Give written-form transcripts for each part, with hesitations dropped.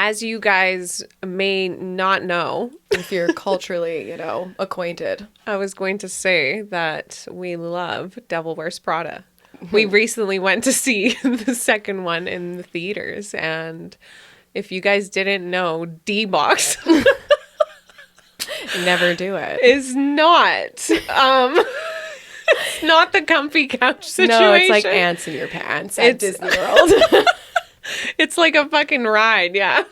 as you guys may not know, if you're culturally, acquainted. I was going to say that we love Devil Wears Prada. We recently went to see the second one in the theaters, and if you guys didn't know, D-Box Never do it. is not not the comfy couch situation. No, it's like ants in your pants at Disney World. It's like a fucking ride, yeah.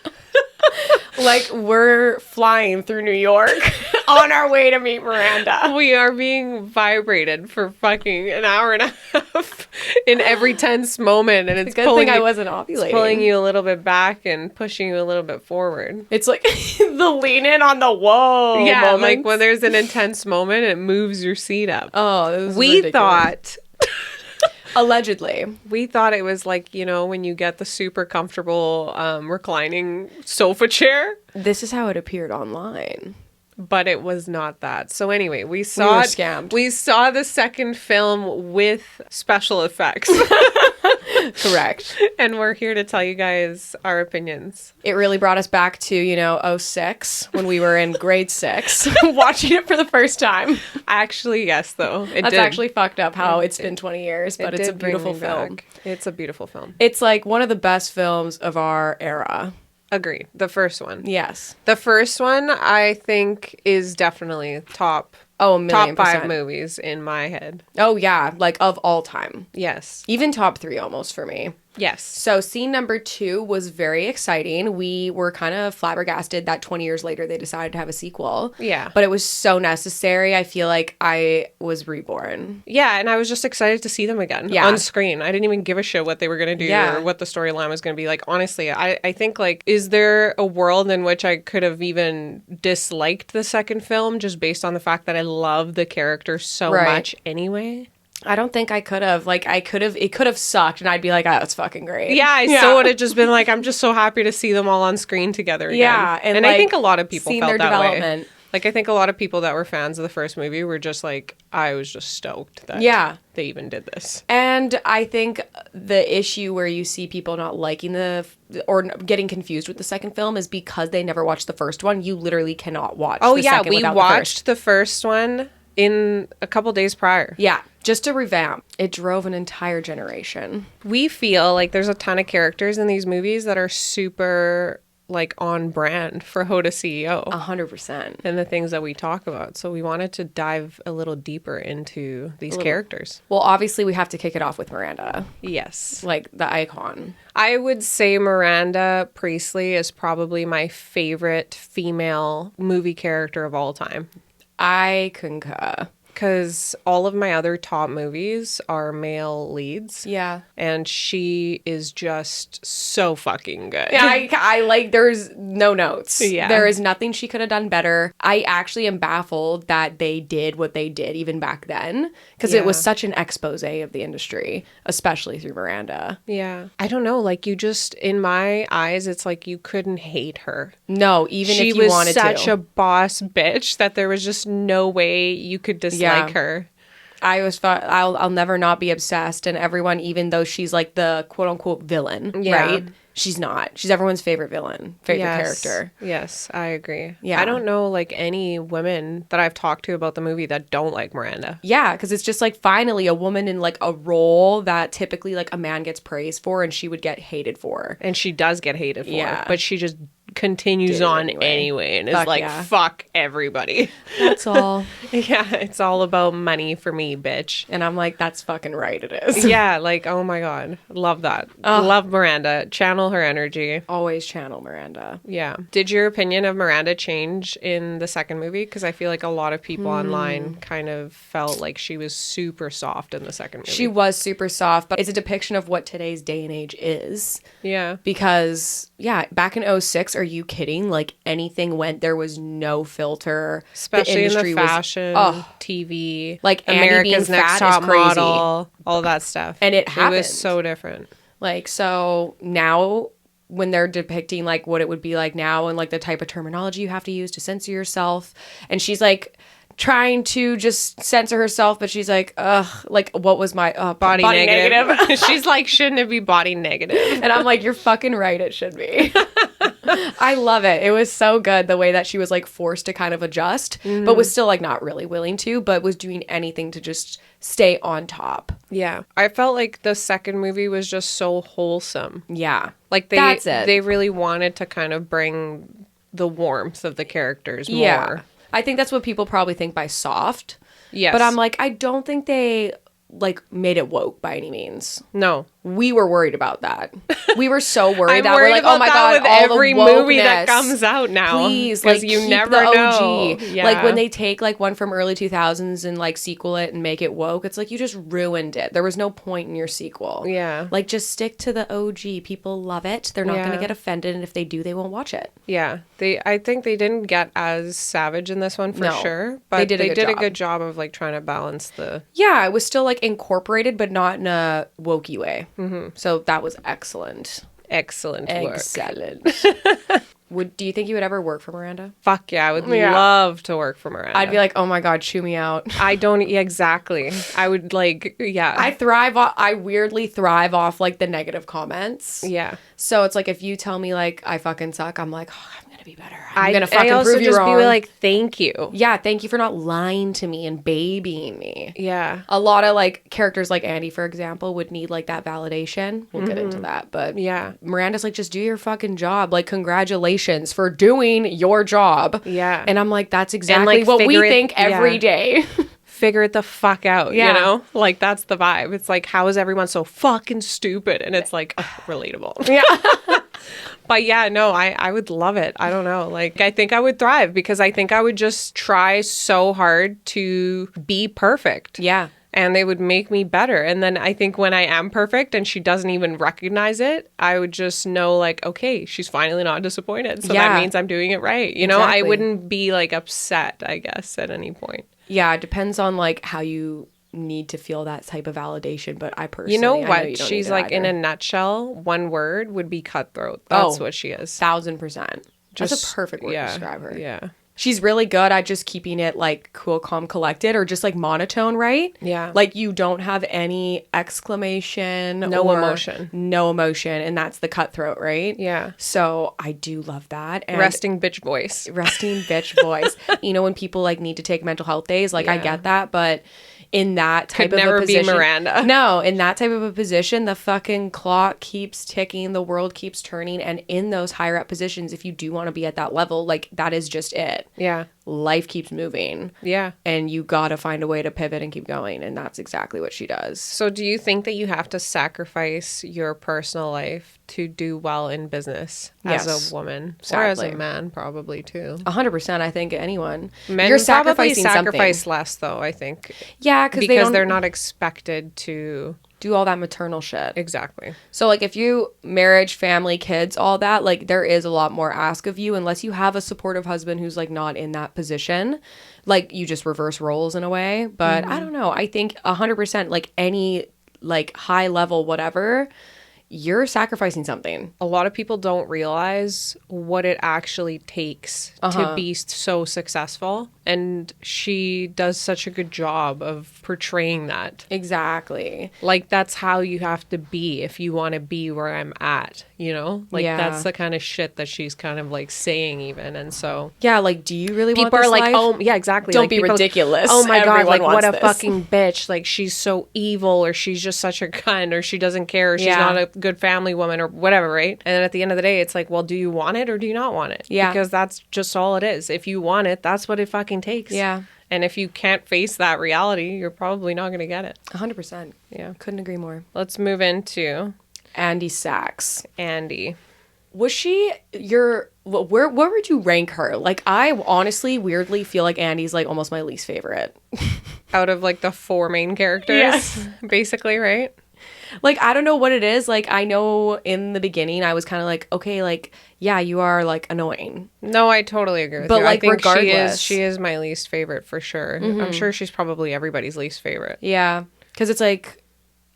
Like we're flying through New York on our way to meet Miranda. We are being vibrated for fucking an hour and a half in every tense moment, and it's Good thing I wasn't ovulating. It's pulling you a little bit back and pushing you a little bit forward. It's like the lean in on the whoa. Yeah, moments. like when there's an intense moment, it moves your seat up. Oh, this is we ridiculous. thought. Allegedly. We thought it was like, when you get the super comfortable reclining sofa chair. This is how it appeared online. But it was not that. So anyway, we We saw were scammed. We saw the second film with special effects. Correct. And we're here to tell you guys our opinions. It really brought us back to, 06 when we were in grade 6 watching it for the first time. Actually, yes, though. That's actually fucked up how it's been 20 years, but it's a beautiful film. It's a beautiful film. It's like one of the best films of our era. Agreed. The first one. Yes. The first one, I think, is definitely top Oh, a million top 5 percent. movies in my head. Oh, yeah. Like of all time. Yes. Even top 3 almost for me. Yes. So scene number 2 was very exciting. We were kind of flabbergasted that 20 years later they decided to have a sequel. Yeah. But it was so necessary. I feel like I was reborn. Yeah, and I was just excited to see them again on screen. I didn't even give a shit what they were going to do or what the storyline was going to be. Like, honestly, I think, like, is there a world in which I could have even disliked the second film just based on the fact that I love the character so much anyway? I don't think I could have. Like, it could have sucked, and I'd be like, oh, that's fucking great. Yeah, I still would have just been like, I'm just so happy to see them all on screen together again. Yeah, and like, I think a lot of people felt their that development. way. Like, I think a lot of people that were fans of the first movie were just like, I was just stoked that they even did this. And I think the issue where you see people not liking or getting confused with the second film is because they never watched the first one. You literally cannot watch the second without we watched the first one in a couple days prior. Yeah, just to revamp. It drove an entire generation. We feel like there's a ton of characters in these movies that are super, like, on brand for Hoda CEO. 100%. And the things that we talk about. So we wanted to dive a little deeper into these characters. Well, obviously, we have to kick it off with Miranda. Yes. Like, the icon. I would say Miranda Priestly is probably my favorite female movie character of all time. I concur. Because all of my other top movies are male leads. Yeah. And she is just so fucking good. Yeah, I like, there's no notes. Yeah. There is nothing she could have done better. I actually am baffled that they did what they did even back then. Because it was such an expose of the industry, especially through Miranda. Yeah. I don't know. Like, you just, in my eyes, it's like you couldn't hate her. No, even if you wanted to. She was such a boss bitch that there was just no way you could dislike her. I always thought I'll never not be obsessed, and everyone, even though she's like the quote unquote villain, right? She's not. She's everyone's favorite villain, character. Yes, I agree. Yeah. I don't know, like, any women that I've talked to about the movie that don't like Miranda. Yeah, because it's just like finally a woman in like a role that typically like a man gets praised for, and she would get hated for. And she does get hated for, Yeah. but she just continues on anyway and is Fuck like, yeah. fuck everybody. That's all. Yeah, it's all about money for me, bitch. And I'm like, that's fucking right, it is. Yeah, like, oh my God. Love that. Love Miranda. Channel her energy. Always channel Miranda. Yeah. Did your opinion of Miranda change in the second movie? Because I feel like a lot of people online kind of felt like she was super soft in the second movie. She was super soft, but it's a depiction of what today's day and age is. Yeah. Because, yeah, back in 06, are you kidding? Like, anything went. There was no filter. Especially in the fashion, TV, like America's Next Top Model, all that stuff. And it happened. It was so different. Like, so now when they're depicting like what it would be like now and like the type of terminology you have to use to censor yourself, and she's like trying to just censor herself, but she's like, ugh, like, what was my body negative. She's like, shouldn't it be body negative? And I'm like, you're fucking right, it should be. I love it. It was so good the way that she was like forced to kind of adjust, but was still like not really willing to, but was doing anything to just stay on top. Yeah. I felt like the second movie was just so wholesome. Yeah. Like That's it. They really wanted to kind of bring the warmth of the characters more. Yeah. I think that's what people probably think by soft. Yes. But I'm like, I don't think they like made it woke by any means. No. We were worried about that. We were so worried that we're like, oh my God, with all every movie that comes out now. Please, like, you keep never the OG. know. Yeah. Like when they take like one from early 2000s and like sequel it and make it woke, it's like you just ruined it. There was no point in your sequel. Yeah. Like just stick to the OG. People love it. They're not going to get offended, and if they do, they won't watch it. Yeah. I think they didn't get as savage in this one for sure, but they did a good job of like trying to balance the... Yeah, it was still like incorporated, but not in a wokey way. Mm-hmm. So that was excellent. Excellent work. Excellent. Do you think you would ever work for Miranda? Fuck yeah, I would love to work for Miranda. I'd be like, oh my God, chew me out. Exactly. I would like, yeah. I weirdly thrive off like the negative comments. Yeah. So it's like if you tell me like I fucking suck, I'm like, oh, I'm gonna be better. I'm gonna fucking prove you wrong. Be like, thank you. Yeah, thank you for not lying to me and babying me. Yeah. A lot of like characters like Andy, for example, would need like that validation. We'll get into that, but yeah, Miranda's like, just do your fucking job. Like, congratulations for doing your job. Yeah. And I'm like, that's exactly what we think every day. Figure it the fuck out, you know? Like, that's the vibe. It's like, how is everyone so fucking stupid? And it's like, relatable. Yeah. But yeah, no, I would love it. I don't know. Like, I think I would thrive because I think I would just try so hard to be perfect. Yeah. And they would make me better. And then I think when I am perfect and she doesn't even recognize it, I would just know like, okay, she's finally not disappointed. So that means I'm doing it right. You know, I wouldn't be like upset, I guess, at any point. Yeah, it depends on like how you need to feel that type of validation, but I personally, you know what, she's like, in a nutshell, one word would be cutthroat. That's what she is. 1000%. That's a perfect word to describe her. Yeah. She's really good at just keeping it like cool, calm, collected, or just like monotone, right? Yeah. Like you don't have any exclamation, no emotion, and that's the cutthroat, right? Yeah. So I do love that. And resting bitch voice. You know, when people like need to take mental health days, like I get that, but in that type of a position, be Miranda. No, in that type of a position, the fucking clock keeps ticking, the world keeps turning, and in those higher up positions, if you do want to be at that level, like that is just it. Yeah. Life keeps moving. Yeah. And you got to find a way to pivot and keep going, and that's exactly what she does. So do you think that you have to sacrifice your personal life to do well in business as a woman? Sadly. Or as a man, probably, too. 100%, I think anyone. Men you're sacrificing sacrifice something. Less, though, I think. Yeah, because they're not expected to do all that maternal shit. Exactly. So like if you marriage, family, kids, all that, like there is a lot more ask of you unless you have a supportive husband who's like not in that position. Like you just reverse roles in a way. But I don't know. I think 100% like any like high level whatever, you're sacrificing something. A lot of people don't realize what it actually takes to be so successful. And she does such a good job of portraying that. Exactly. Like, that's how you have to be if you want to be where I'm at, you know? Like, that's the kind of shit that she's kind of, like, saying even. And so... Yeah, like, do you really want this People are like, life? oh, yeah, exactly. Don't like, be ridiculous. Oh, my God, like, what a this. fucking bitch. Like, she's so evil, or she's just such a cunt, or she doesn't care, or she's not a good family woman, or whatever, right? And then at the end of the day, it's like, well, do you want it, or do you not want it? Yeah. Because that's just all it is. If you want it, that's what it fucking takes. Yeah. And if you can't face that reality, you're probably not going to get it. 100%. Yeah. Couldn't agree more. Let's move into... Andy Sachs. Andy. Was she where would you rank her? Like, I honestly weirdly feel like Andy's like almost my least favorite. Out of like the four main characters, basically, right? Like, I don't know what it is. Like, I know in the beginning I was kind of like, okay, like, yeah, you are like annoying. No, I totally agree with you. But like, I think regardless, she is my least favorite for sure. I'm sure she's probably everybody's least favorite. Yeah, because it's like,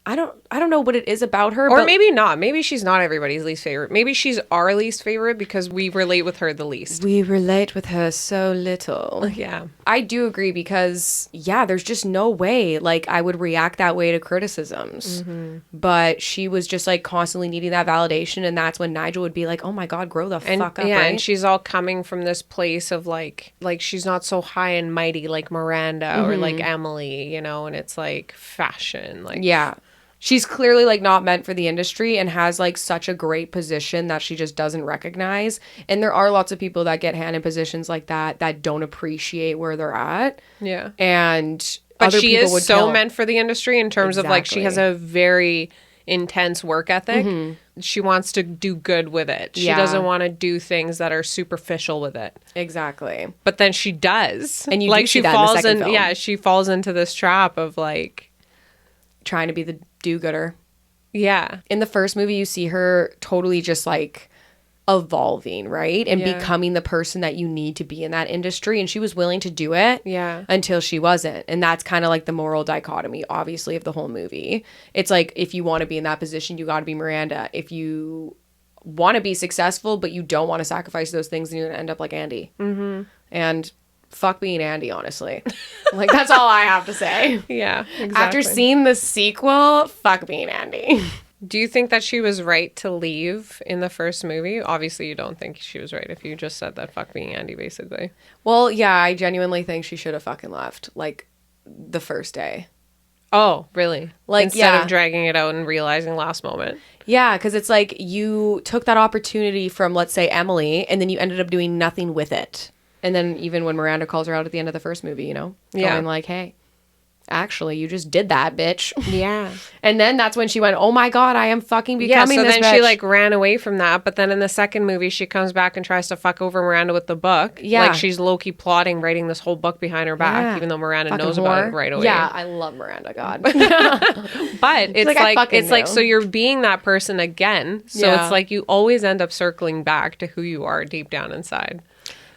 I don't know what it is about her. Or maybe not. Maybe she's not everybody's least favorite. Maybe she's our least favorite because we relate with her the least. We relate with her so little. Yeah. I do agree because, yeah, there's just no way, like, I would react that way to criticisms. Mm-hmm. But she was just, like, constantly needing that validation, and that's when Nigel would be like, oh my God, grow the fuck up, yeah, right? and she's all coming from this place of, like she's not so high and mighty like Miranda or like Emily, you know, and it's, like, fashion. Like, yeah. She's clearly, like, not meant for the industry and has, like, such a great position that she just doesn't recognize. And there are lots of people that get handed positions like that don't appreciate where they're at. Yeah. But she is so meant for the industry in terms of, like, she has a very intense work ethic. Mm-hmm. She wants to do good with it. She doesn't want to do things that are superficial with it. Exactly. But then she does. And you like, do see that in the second film. Yeah, she falls into this trap of, like, trying to be the do-gooder. Yeah. In the first movie, you see her totally just, like, evolving, right? And becoming the person that you need to be in that industry. And she was willing to do it until she wasn't. And that's kind of like the moral dichotomy, obviously, of the whole movie. It's like, if you want to be in that position, you got to be Miranda. If you want to be successful, but you don't want to sacrifice those things, then you're going to end up like Andy. Mm-hmm. And fuck being Andy, honestly. Like, that's all I have to say. Yeah, exactly. After seeing the sequel, fuck being Andy. Do you think that she was right to leave in the first movie? Obviously, you don't think she was right if you just said that fuck being Andy, basically. Well, yeah, I genuinely think she should have fucking left, like, the first day. Oh, really? Like, instead of dragging it out and realizing last moment. Yeah, because it's like you took that opportunity from, let's say, Emily, and then you ended up doing nothing with it. And then even when Miranda calls her out at the end of the first movie, you know? Going like, hey, actually, you just did that, bitch. Yeah. And then that's when she went, oh my God, I am fucking becoming this bitch. So then she, like, ran away from that. But then in the second movie, she comes back and tries to fuck over Miranda with the book. Yeah. Like, she's low-key plotting, writing this whole book behind her back, even though Miranda knows about it right away. Yeah, I love Miranda, God. But it's like, so you're being that person again. So it's like you always end up circling back to who you are deep down inside.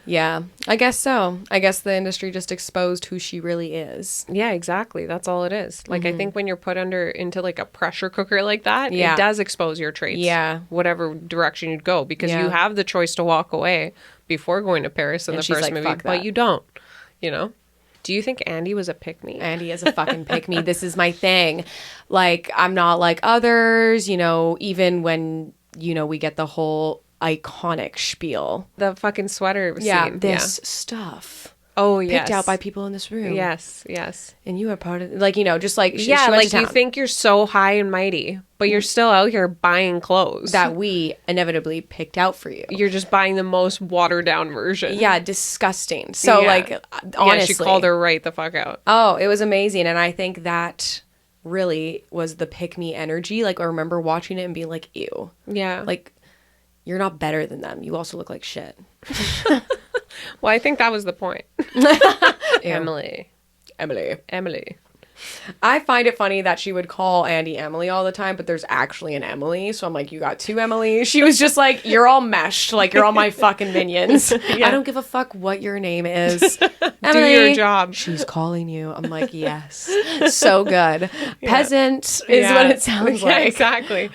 Yeah, I guess so. I guess the industry just exposed who she really is. Yeah, exactly. That's all it is. Like, I think when you're put into like a pressure cooker like that, it does expose your traits. Yeah. Whatever direction you'd go, because you have the choice to walk away before going to Paris in the first movie, but you don't, you know? Do you think Andy was a pick-me? Andy is a fucking pick-me. This is my thing. Like, I'm not like others, you know, even when, you know, we get the whole iconic spiel. The fucking sweater scene. Yeah, this stuff. Oh, yes. Picked out by people in this room. Yes, yes. And you are part of, like, you know, just like... she like, you think you're so high and mighty, but you're still out here buying clothes. That we inevitably picked out for you. You're just buying the most watered-down version. Yeah, disgusting. So, like, honestly... she called her right the fuck out. Oh, it was amazing, and I think that really was the pick-me energy. Like, I remember watching it and being like, ew. Yeah. Like... you're not better than them. You also look like shit. Well, I think that was the point. Emily. I find it funny that she would call Andy Emily all the time, but there's actually an Emily. So I'm like, you got two Emily. She was just like, you're all meshed. Like, you're all my fucking minions. I don't give a fuck what your name is. Emily, do your job. She's calling you. I'm like, yes. So good. Peasant is what it sounds like. Exactly.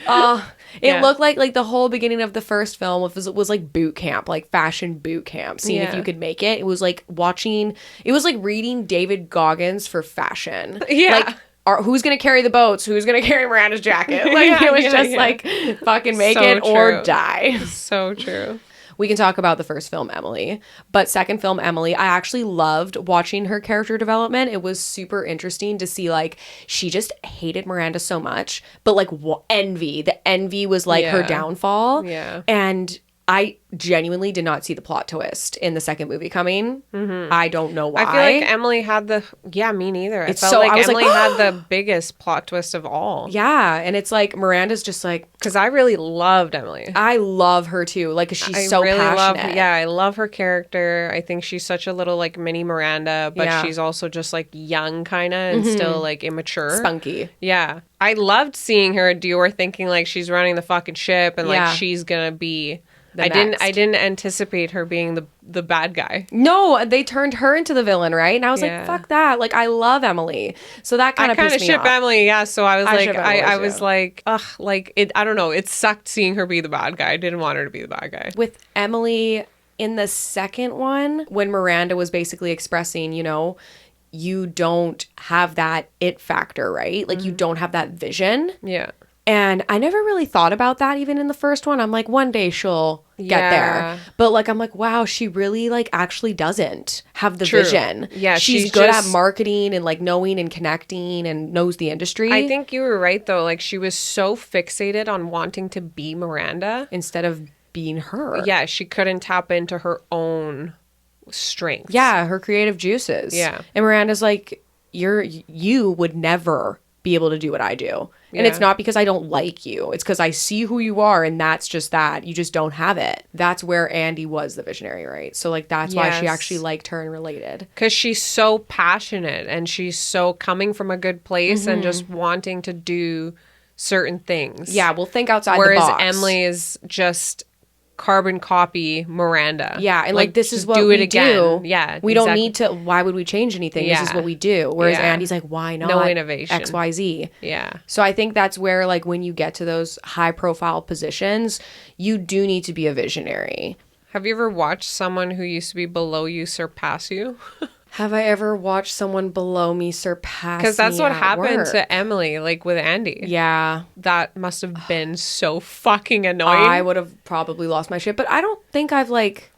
It looked like the whole beginning of the first film was like boot camp, like fashion boot camp, seeing if you could make it. It was like reading David Goggins for fashion. Yeah. Like, who's going to carry the boats? Who's going to carry Miranda's jacket? Like, it was just like, fucking make it or die. So true. We can talk about the first film, Emily. But second film, Emily, I actually loved watching her character development. It was super interesting to see, like, she just hated Miranda so much. But, like, envy. The envy was, like, her downfall. Yeah. And I genuinely did not see the plot twist in the second movie coming. Mm-hmm. I don't know why. I feel like Emily had me neither. I felt like Emily had the biggest plot twist of all. Yeah, and it's like Miranda's just like... because I really loved Emily. I love her too. Like, she's so passionate. I love her character. I think she's such a little like mini Miranda, but she's also just like young kind of and still like immature. Spunky. Yeah. I loved seeing her at Dior thinking like she's running the fucking ship and like she's gonna be... I didn't anticipate her being the bad guy. No, they turned her into the villain, right? And I was like, fuck that. Like, I love Emily. So that kind of pissed me off. I kind of ship Emily, yeah. So I was I was like, ugh, like, I don't know. It sucked seeing her be the bad guy. I didn't want her to be the bad guy. With Emily, in the second one, when Miranda was basically expressing, you know, you don't have that it factor, right? Like, you don't have that vision. Yeah. And I never really thought about that even in the first one. I'm like, one day she'll get there. But like, I'm like, wow, she really like actually doesn't have the vision. Yeah. She's good at marketing and like knowing and connecting and knows the industry. I think you were right though. Like, she was so fixated on wanting to be Miranda instead of being her. Yeah. She couldn't tap into her own strengths. Yeah. Her creative juices. Yeah. And Miranda's like, you would never be able to do what I do. And it's not because I don't like you. It's because I see who you are, and that's just that. You just don't have it. That's where Andy was the visionary, right? So, like, that's why she actually liked her and related. Because she's so passionate, and she's so coming from a good place and just wanting to do certain things. Yeah, we'll think outside the box. Whereas Emily is just carbon copy Miranda. Yeah, and like this is what we do. Yeah, we don't need to. Why would we change anything? Yeah. This is what we do. Whereas Andy's like, why not? No innovation. XYZ. Yeah. So I think that's where like when you get to those high profile positions, you do need to be a visionary. Have you ever watched someone who used to be below you surpass you? Have I ever watched someone below me surpass me? Because that's what happened work? to Emily, like with Andy. Yeah. That must have been so fucking annoying. I would have probably lost my shit, but I don't think I've like...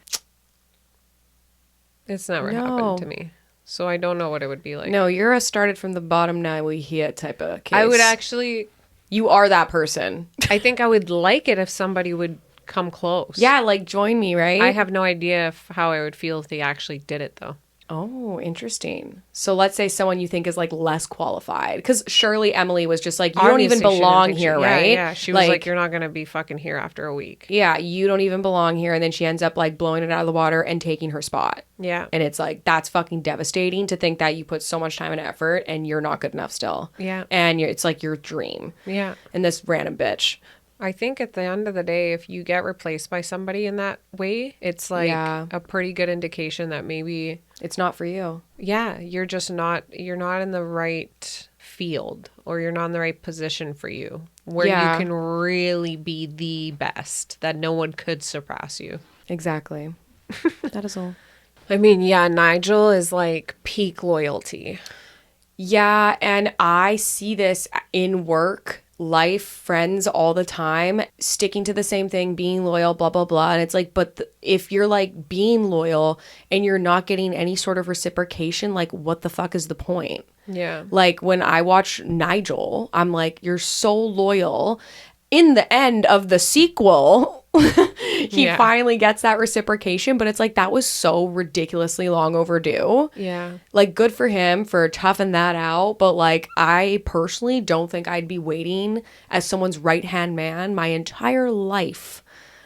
It's never happened to me. So I don't know what it would be like. No, you're a started from the bottom, now we here type of case. I would actually... You are that person. I think I would like it if somebody would come close. Yeah, like join me, right? I have no idea how I would feel if they actually did it, though. Oh, interesting. So let's say someone you think is like less qualified. Because surely Emily was just like, you don't even belong here, right? Yeah, she was like, you're not going to be fucking here after a week. Yeah, you don't even belong here. And then she ends up like blowing it out of the water and taking her spot. Yeah. And it's like, that's fucking devastating to think that you put so much time and effort and you're not good enough still. Yeah. And it's like your dream. Yeah. And this random bitch. I think at the end of the day, if you get replaced by somebody in that way, it's like a pretty good indication that maybe it's not for you. Yeah, you're not in the right field, or you're not in the right position for you where you can really be the best, that no one could surpass you. Exactly. That is all. I mean, yeah, Nigel is like peak loyalty. Yeah, and I see this in work, life, friends all the time, sticking to the same thing, being loyal, blah, blah, blah. And it's like, but if you're like being loyal and you're not getting any sort of reciprocation, like what the fuck is the point? Yeah. Like when I watch Nigel, I'm like, you're so loyal. In the end of the sequel, he finally gets that reciprocation, but it's like that was so ridiculously long overdue. Yeah. Like good for him for toughing that out, but like I personally don't think I'd be waiting as someone's right-hand man my entire life.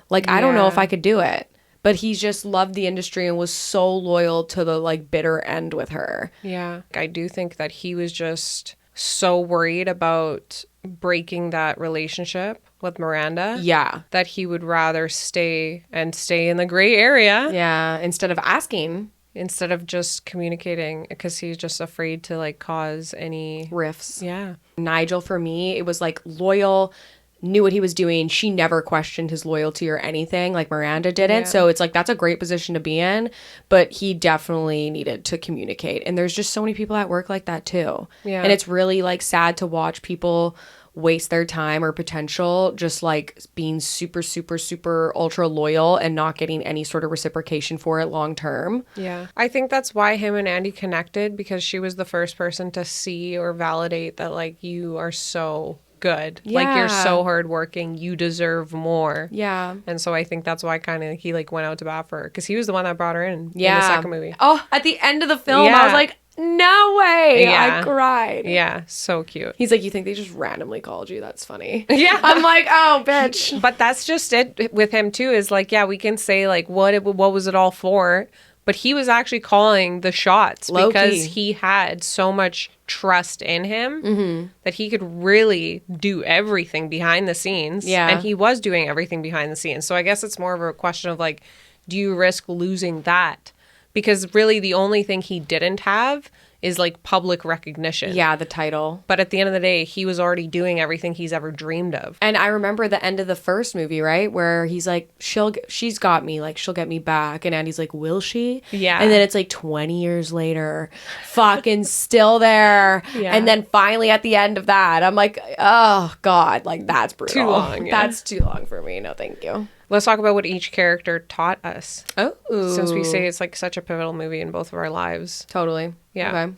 Like I don't know if I could do it. But he's just loved the industry and was so loyal to the like bitter end with her. Yeah. I do think that he was just so worried about breaking that relationship with Miranda. Yeah. That he would rather stay in the gray area. Yeah. Instead of asking. Instead of just communicating, because he's just afraid to like cause any rifts. Yeah. Nigel, for me, it was like loyal, knew what he was doing. She never questioned his loyalty or anything like Miranda didn't. Yeah. So it's like, that's a great position to be in, but he definitely needed to communicate. And there's just so many people at work like that too. Yeah. And it's really like sad to watch people waste their time or potential just like being super, super, super ultra loyal and not getting any sort of reciprocation for it long term. Yeah. I think that's why him and Andy connected, because she was the first person to see or validate that like you are so good. Yeah. Like you're so hardworking, you deserve more. Yeah. And so I think that's why kind of he like went out to bat for her, because he was the one that brought her in the second movie. Oh, at the end of the film, I was like, no way. Yeah. I cried. Yeah, so cute. He's like, you think they just randomly called you? That's funny. Yeah. I'm like, oh, bitch. But that's just it with him too, is like, yeah, we can say like, what was it all for? But he was actually calling the shots because he had so much trust in him, that he could really do everything behind the scenes. Yeah. And he was doing everything behind the scenes. So I guess it's more of a question of like, do you risk losing that? Because really the only thing he didn't have is like public recognition. Yeah, the title. But at the end of the day, he was already doing everything he's ever dreamed of. And I remember the end of the first movie, right? Where he's like, she's got me, like, she'll get me back. And Andy's like, will she? Yeah. And then it's like 20 years later, fucking still there. Yeah. And then finally at the end of that, I'm like, oh God, like that's brutal. Too long. Yeah. That's too long for me. No, thank you. Let's talk about what each character taught us. Oh. Since we say it's like such a pivotal movie in both of our lives. Totally. Yeah. Okay.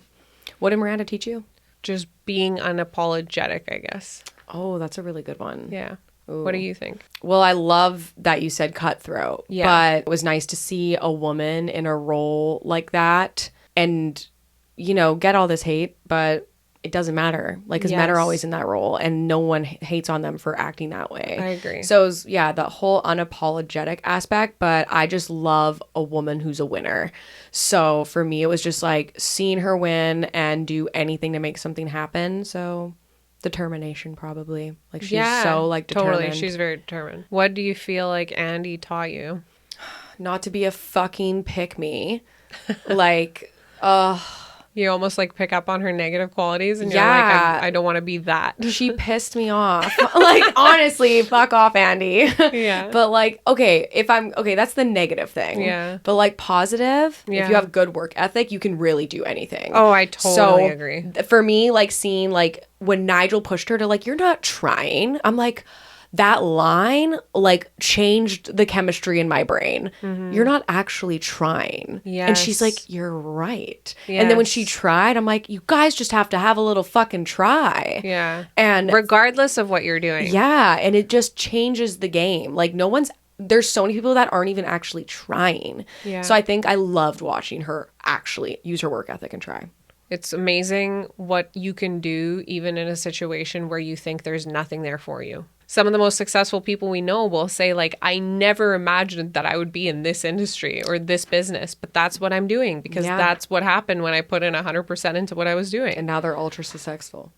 What did Miranda teach you? Just being unapologetic, I guess. Oh, that's a really good one. Yeah. Ooh. What do you think? Well, I love that you said cutthroat. Yeah. But it was nice to see a woman in a role like that and, you know, get all this hate, but it doesn't matter. Like, because men are always in that role and no one hates on them for acting that way. I agree. So, it was, the whole unapologetic aspect, but I just love a woman who's a winner. So, for me, it was just like seeing her win and do anything to make something happen. So, determination probably. Like, she's so, like, determined. Totally. She's very determined. What do you feel like Andy taught you? Not to be a fucking pick-me. Like, You almost like pick up on her negative qualities and you're like, I don't want to be that. She pissed me off. Like, honestly, fuck off, Andy. Yeah. But like, that's the negative thing. Yeah. But like positive, if you have good work ethic, you can really do anything. Oh, I totally agree. For me, like seeing like when Nigel pushed her to like, you're not trying. I'm like, that line like changed the chemistry in my brain. Mm-hmm. You're not actually trying. Yes. And she's like, you're right. Yes. And then when she tried, I'm like, you guys just have to have a little fucking try. Yeah. And regardless of what you're doing. Yeah. And it just changes the game. Like there's so many people that aren't even actually trying. Yeah. So I think I loved watching her actually use her work ethic and try. It's amazing what you can do even in a situation where you think there's nothing there for you. Some of the most successful people we know will say, like, I never imagined that I would be in this industry or this business, but that's what I'm doing because that's what happened when I put in 100% into what I was doing. And now they're ultra successful.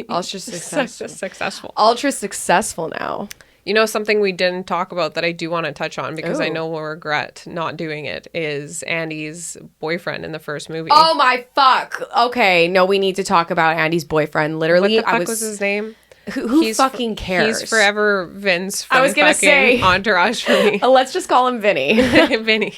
Ultra successful. Ultra successful now. You know, something we didn't talk about that I do want to touch on because I know we'll regret not doing it is Andy's boyfriend in the first movie. Oh, my fuck. Okay. No, we need to talk about Andy's boyfriend. Literally. What the fuck was his name? Who fucking cares? He's forever Vince from I was gonna say Entourage for me. Let's just call him Vinny. Vinny.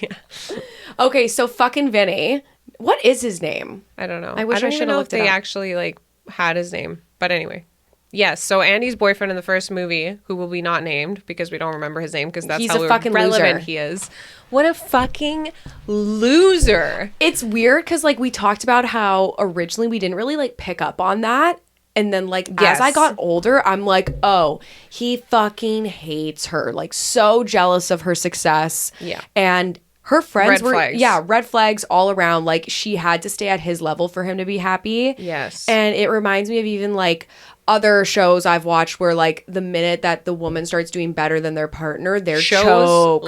Okay, so fucking Vinny. What is his name? I don't know. I wish I should have looked it up. They actually like had his name. But anyway. Yes, so Andy's boyfriend in the first movie, who will be not named because we don't remember his name because that's how relevant he is. What a fucking loser. It's weird because like we talked about how originally we didn't really like pick up on that. And then, like, as I got older, I'm like, oh, he fucking hates her. Like, so jealous of her success. Yeah. And her friends were... flags. Yeah, red flags all around. Like, she had to stay at his level for him to be happy. Yes. And it reminds me of even, like, other shows I've watched where, like, the minute that the woman starts doing better than their partner, they're choked.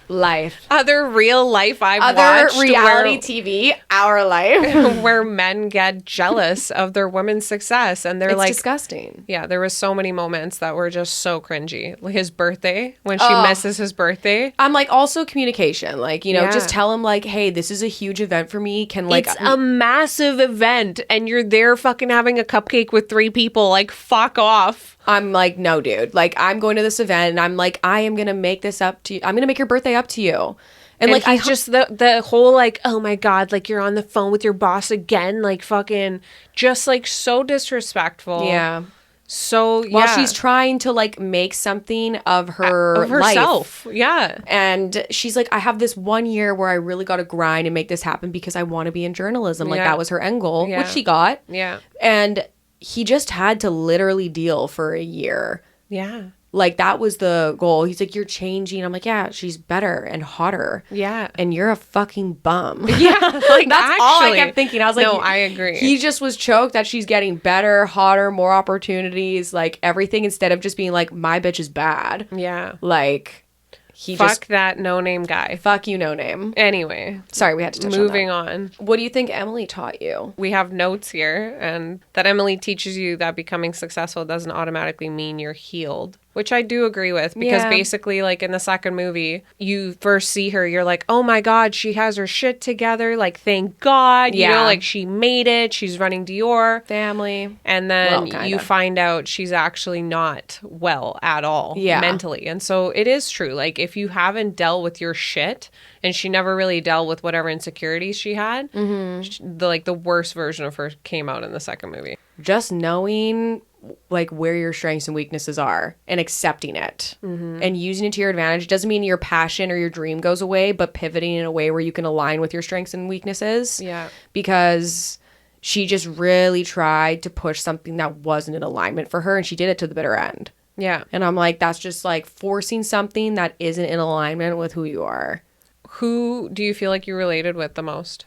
Life. Other real life I've watched. Other reality TV, our life. Where men get jealous of their women's success. And they're like... It's disgusting. Yeah, there was so many moments that were just so cringy. Like his birthday, when she misses his birthday. I'm like, also communication. Like, you know, just tell him like, hey, this is a huge event for me. It's a massive event and you're there fucking having a cupcake with 3 people. Like, fuck off. I'm like, no, dude. Like, I'm going to this event and I'm like, I am going to make this up to you. I'm going to make your birthday up to you. And like, I just the whole like, oh my God, like you're on the phone with your boss again. Like fucking just like so disrespectful. Yeah. So while she's trying to like make something of herself. Yeah. And she's like, I have this 1 year where I really got to grind and make this happen because I want to be in journalism. Like that was her end goal, which she got. Yeah. And he just had to literally deal for a year. Yeah. Like, that was the goal. He's like, you're changing. I'm like, yeah, she's better and hotter. Yeah. And you're a fucking bum. Yeah. Like, that's all I kept thinking. I was like, no, I agree. He just was choked that she's getting better, hotter, more opportunities, like everything, instead of just being like, my bitch is bad. Yeah. Like, Fuck that no-name guy. Fuck you, no name. Anyway. Sorry, we had to touch moving on that. on. What do you think Emily taught you? We have notes here, and that Emily teaches you that becoming successful doesn't automatically mean you're healed. Which I do agree with, because basically, like, in the second movie, you first see her, you're like, oh my God, she has her shit together. Like, thank God. You know, like, she made it. She's running Dior. Family. And then you find out she's actually not well at all mentally. And so it is true. Like, if you haven't dealt with your shit, and she never really dealt with whatever insecurities she had, the worst version of her came out in the second movie. Just knowing like where your strengths and weaknesses are and accepting it and using it to your advantage doesn't mean your passion or your dream goes away, but pivoting in a way where you can align with your strengths and weaknesses. Yeah. Because she just really tried to push something that wasn't in alignment for her, and she did it to the bitter end. Yeah. And I'm like, that's just like forcing something that isn't in alignment with who you are. Who do you feel like you related with the most?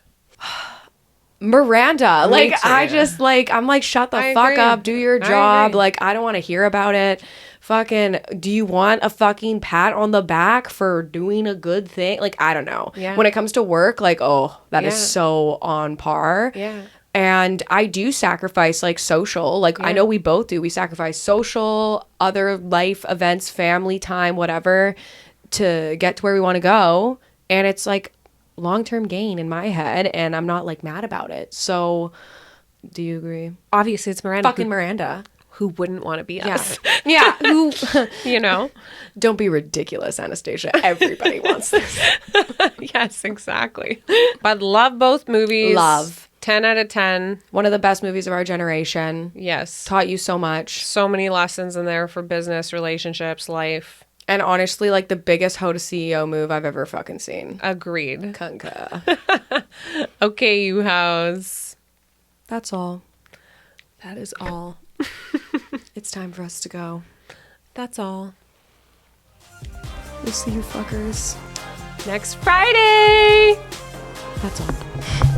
Miranda. Like, I just, like, I'm like, shut the fuck up, do your job. Like, I don't want to hear about it. Fucking, do you want a fucking pat on the back for doing a good thing? Like, I don't know. Yeah. When it comes to work, like, oh, that is so on par. Yeah. And I do sacrifice, like, social. Like, I know we both do. We sacrifice social, other life events, family time, whatever, to get to where we want to go. And it's, like, long-term gain in my head, and I'm not like mad about it. So do you agree? Obviously it's Miranda. Fucking Miranda. Who wouldn't want to be us? Yeah. Who, you know? Don't be ridiculous, Anastasia. Everybody wants this. Yes, exactly. But love both movies. Love. 10 out of 10. One of the best movies of our generation. Yes. Taught you so much. So many lessons in there for business, relationships, life. And honestly, like, the biggest hoe to CEO move I've ever fucking seen. Agreed. Kunka. Okay, you house. That's all. That is all. It's time for us to go. That's all. We'll see you fuckers next Friday. That's all.